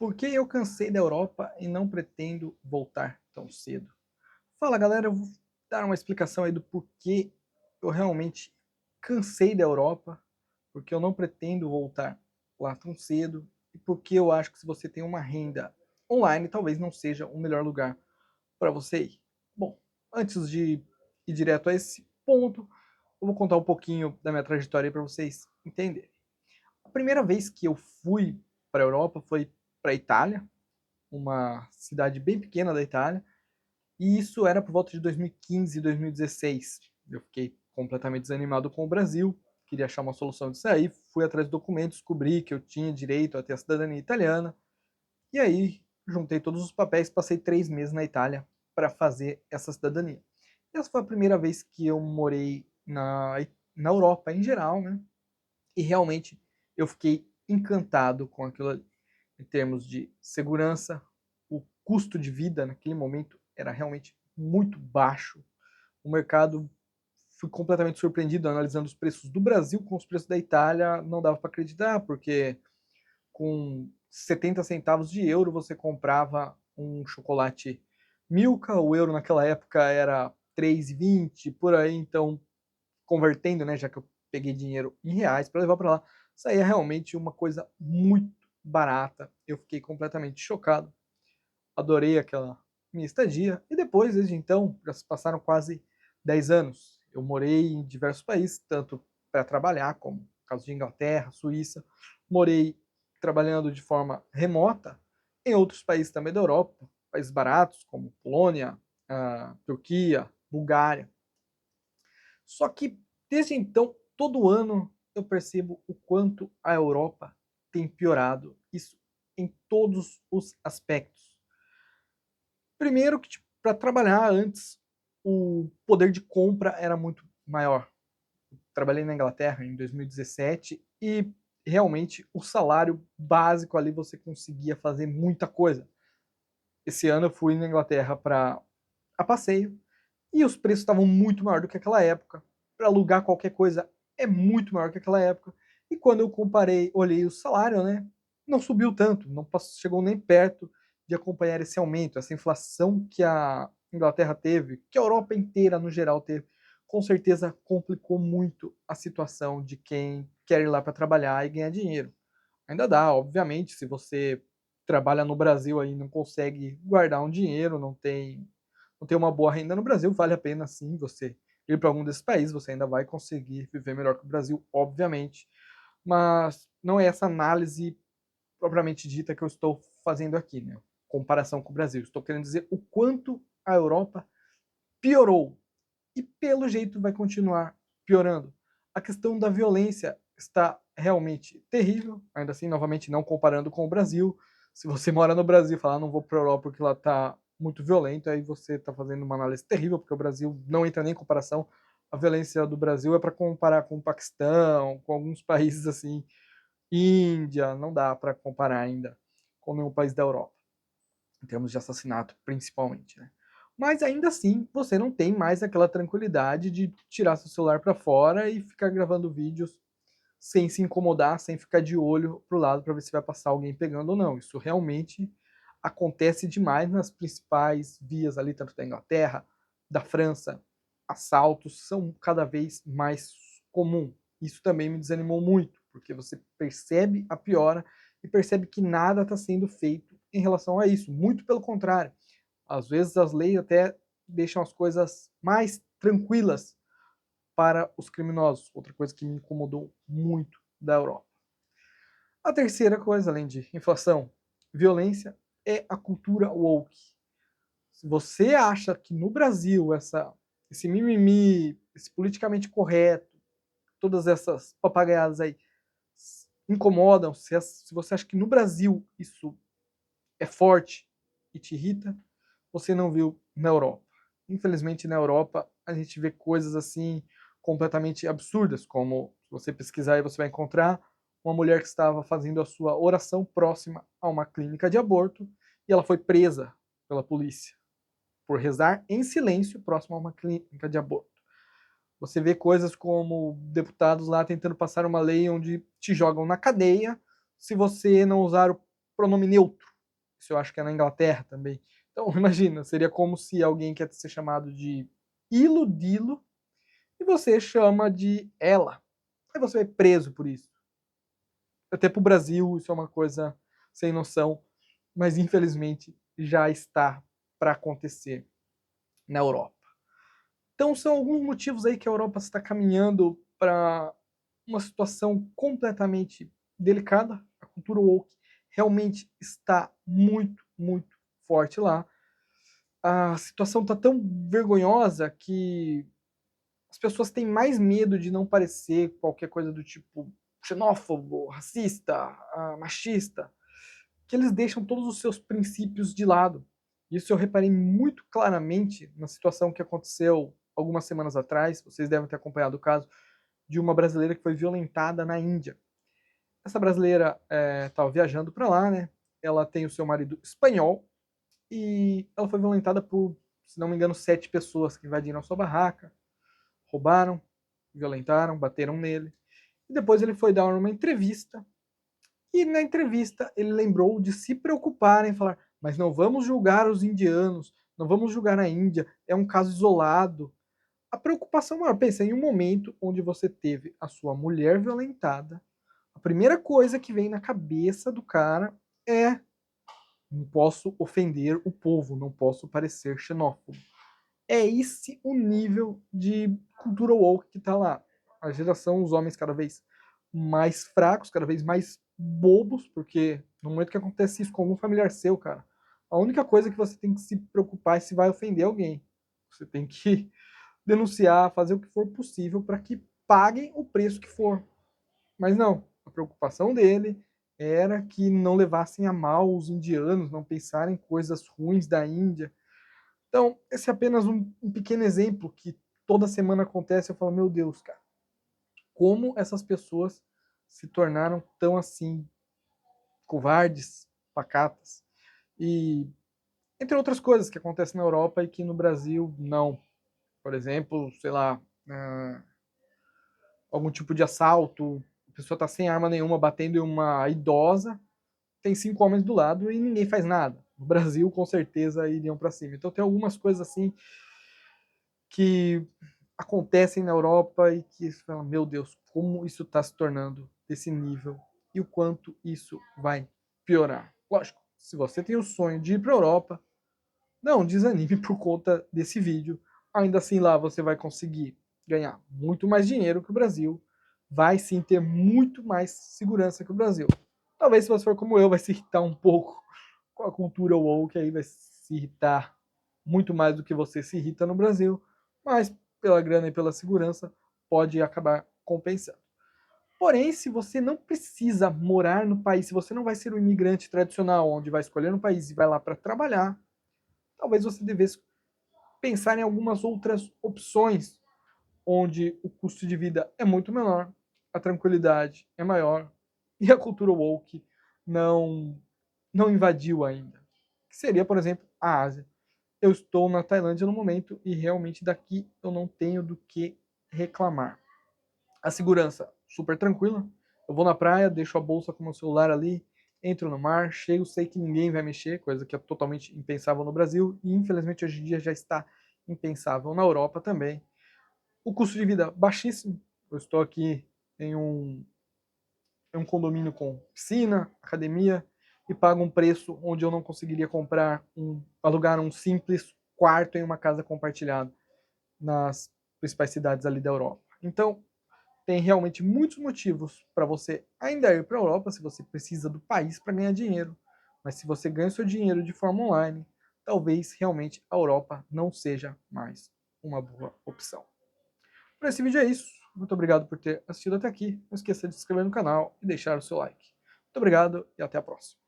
Por que eu cansei da Europa e não pretendo voltar tão cedo? Fala galera, eu vou dar uma explicação aí do porquê eu realmente cansei da Europa, porque eu não pretendo voltar lá tão cedo e porque eu acho que se você tem uma renda online, talvez não seja o melhor lugar para você ir. Bom, antes de ir direto a esse ponto, eu vou contar um pouquinho da minha trajetória para vocês entenderem. A primeira vez que eu fui para a Europa foi para a Itália, uma cidade bem pequena da Itália, e isso era por volta de 2015, 2016. Eu fiquei completamente desanimado com o Brasil, queria achar uma solução disso aí, fui atrás de documentos, descobri que eu tinha direito a ter a cidadania italiana, e aí juntei todos os papéis, passei 3 meses na Itália para fazer essa cidadania. Essa foi a primeira vez que eu morei na Europa em geral, né? E realmente eu fiquei encantado com aquilo ali. Em termos de segurança, o custo de vida naquele momento era realmente muito baixo. O mercado, fui completamente surpreendido analisando os preços do Brasil com os preços da Itália, não dava para acreditar, porque com 70 centavos de euro você comprava um chocolate Milka, o euro naquela época era 3,20 por aí, então convertendo, né, já que eu peguei dinheiro em reais para levar para lá, saía realmente uma coisa muito barata. Eu fiquei completamente chocado, adorei aquela minha estadia e depois, desde então, já se passaram quase 10 anos. Eu morei em diversos países, tanto para trabalhar, como no caso de Inglaterra, Suíça, morei trabalhando de forma remota em outros países também da Europa, países baratos como Polônia, Turquia, Bulgária. Só que desde então, todo ano eu percebo o quanto a Europa tem piorado, isso em todos os aspectos. Primeiro que tipo, para trabalhar antes o poder de compra era muito maior. Trabalhei na Inglaterra em 2017 e realmente o salário básico ali você conseguia fazer muita coisa. Esse ano eu fui na Inglaterra para a passeio e os preços estavam muito maior do que aquela época. Para alugar qualquer coisa é muito maior que aquela época. E quando eu comparei, olhei o salário, né? Não subiu tanto, não chegou nem perto de acompanhar esse aumento, essa inflação que a Inglaterra teve, que a Europa inteira no geral teve. Com certeza complicou muito a situação de quem quer ir lá para trabalhar e ganhar dinheiro. Ainda dá, obviamente, se você trabalha no Brasil aí não consegue guardar um dinheiro, não tem uma boa renda no Brasil, vale a pena sim você ir para algum desses países, você ainda vai conseguir viver melhor que o Brasil, obviamente. Mas não é essa análise propriamente dita que eu estou fazendo aqui, né? Comparação com o Brasil. Estou querendo dizer o quanto a Europa piorou e pelo jeito vai continuar piorando. A questão da violência está realmente terrível, ainda assim, novamente, não comparando com o Brasil. Se você mora no Brasil e falar, não vou para a Europa porque lá está muito violento, aí você está fazendo uma análise terrível, porque o Brasil não entra nem em comparação. A violência do Brasil é para comparar com o Paquistão, com alguns países assim, Índia, não dá para comparar ainda com nenhum país da Europa em termos de assassinato, principalmente, né? Mas ainda assim, você não tem mais aquela tranquilidade de tirar seu celular para fora e ficar gravando vídeos sem se incomodar, sem ficar de olho pro lado para ver se vai passar alguém pegando ou não. Isso realmente acontece demais nas principais vias ali, tanto da Inglaterra, da França. Assaltos são cada vez mais comum. Isso também me desanimou muito, porque você percebe a piora e percebe que nada está sendo feito em relação a isso. Muito pelo contrário. Às vezes as leis até deixam as coisas mais tranquilas para os criminosos. Outra coisa que me incomodou muito da Europa. A terceira coisa, além de inflação, violência, é a cultura woke. Se você acha que no Brasil esse mimimi, esse politicamente correto, todas essas papagaiadas aí incomodam, se você acha que no Brasil isso é forte e te irrita, você não viu na Europa. Infelizmente, na Europa, a gente vê coisas assim completamente absurdas, como se você pesquisar aí você vai encontrar uma mulher que estava fazendo a sua oração próxima a uma clínica de aborto e ela foi presa pela polícia por rezar em silêncio próximo a uma clínica de aborto. Você vê coisas como deputados lá tentando passar uma lei onde te jogam na cadeia se você não usar o pronome neutro isso eu acho que é na Inglaterra também. Então, imagina, seria como se alguém quer ser chamado de Ilo-Dilo e você chama de ela. Aí você vai preso por isso. Até pro Brasil isso é uma coisa sem noção, mas infelizmente já está para acontecer na Europa. Então são alguns motivos aí que a Europa está caminhando para uma situação completamente delicada. A cultura woke realmente está muito, muito forte lá. A situação está tão vergonhosa que as pessoas têm mais medo de não parecer qualquer coisa do tipo xenófobo, racista, machista, que eles deixam todos os seus princípios de lado. Isso eu reparei muito claramente na situação que aconteceu algumas semanas atrás. Vocês devem ter acompanhado o caso de uma brasileira que foi violentada na Índia. Essa brasileira estava viajando para lá, né? Ela tem o seu marido espanhol e ela foi violentada por, se não me engano, 7 pessoas que invadiram a sua barraca, roubaram, violentaram, bateram nele. E depois ele foi dar uma entrevista e na entrevista ele lembrou de se preocupar em falar, mas não vamos julgar os indianos, não vamos julgar a Índia, é um caso isolado. A preocupação maior, pensa em um momento onde você teve a sua mulher violentada, a primeira coisa que vem na cabeça do cara é não posso ofender o povo, não posso parecer xenófobo. É esse o nível de cultura woke que tá lá. A geração, os homens cada vez mais fracos, cada vez mais bobos, porque no momento que acontece isso com algum familiar seu, cara, a única coisa que você tem que se preocupar é se vai ofender alguém. Você tem que denunciar, fazer o que for possível para que paguem o preço que for. Mas não, a preocupação dele era que não levassem a mal os indianos, não pensarem coisas ruins da Índia. Então, esse é apenas um pequeno exemplo que toda semana acontece. Eu falo, meu Deus, cara, como essas pessoas se tornaram tão assim, covardes, pacatas. E entre outras coisas que acontecem na Europa e que no Brasil não. Por exemplo, sei lá, algum tipo de assalto, a pessoa está sem arma nenhuma batendo em uma idosa, tem 5 homens do lado e ninguém faz nada. No Brasil, com certeza, iriam para cima. Então tem algumas coisas assim que acontecem na Europa e que você fala, meu Deus, como isso está se tornando desse nível e o quanto isso vai piorar. Lógico, se você tem o sonho de ir para a Europa, não desanime por conta desse vídeo. Ainda assim lá você vai conseguir ganhar muito mais dinheiro que o Brasil, vai sim ter muito mais segurança que o Brasil. Talvez se você for como eu, vai se irritar um pouco com a cultura woke, aí vai se irritar muito mais do que você se irrita no Brasil, mas pela grana e pela segurança pode acabar compensando. Porém, se você não precisa morar no país, se você não vai ser um imigrante tradicional, onde vai escolher um país e vai lá para trabalhar, talvez você devesse pensar em algumas outras opções, onde o custo de vida é muito menor, a tranquilidade é maior e a cultura woke não invadiu ainda. Que seria, por exemplo, a Ásia. Eu estou na Tailândia no momento e realmente daqui eu não tenho do que reclamar. A segurança super tranquila. Eu vou na praia, deixo a bolsa com o meu celular ali, entro no mar, chego, sei que ninguém vai mexer, coisa que é totalmente impensável no Brasil e infelizmente hoje em dia já está impensável na Europa também. O custo de vida baixíssimo. Eu estou aqui em um condomínio com piscina, academia e pago um preço onde eu não conseguiria alugar um simples quarto em uma casa compartilhada nas principais cidades ali da Europa. Então, tem realmente muitos motivos para você ainda ir para a Europa se você precisa do país para ganhar dinheiro. Mas se você ganha o seu dinheiro de forma online, talvez realmente a Europa não seja mais uma boa opção. Por esse vídeo é isso. Muito obrigado por ter assistido até aqui. Não esqueça de se inscrever no canal e deixar o seu like. Muito obrigado e até a próxima.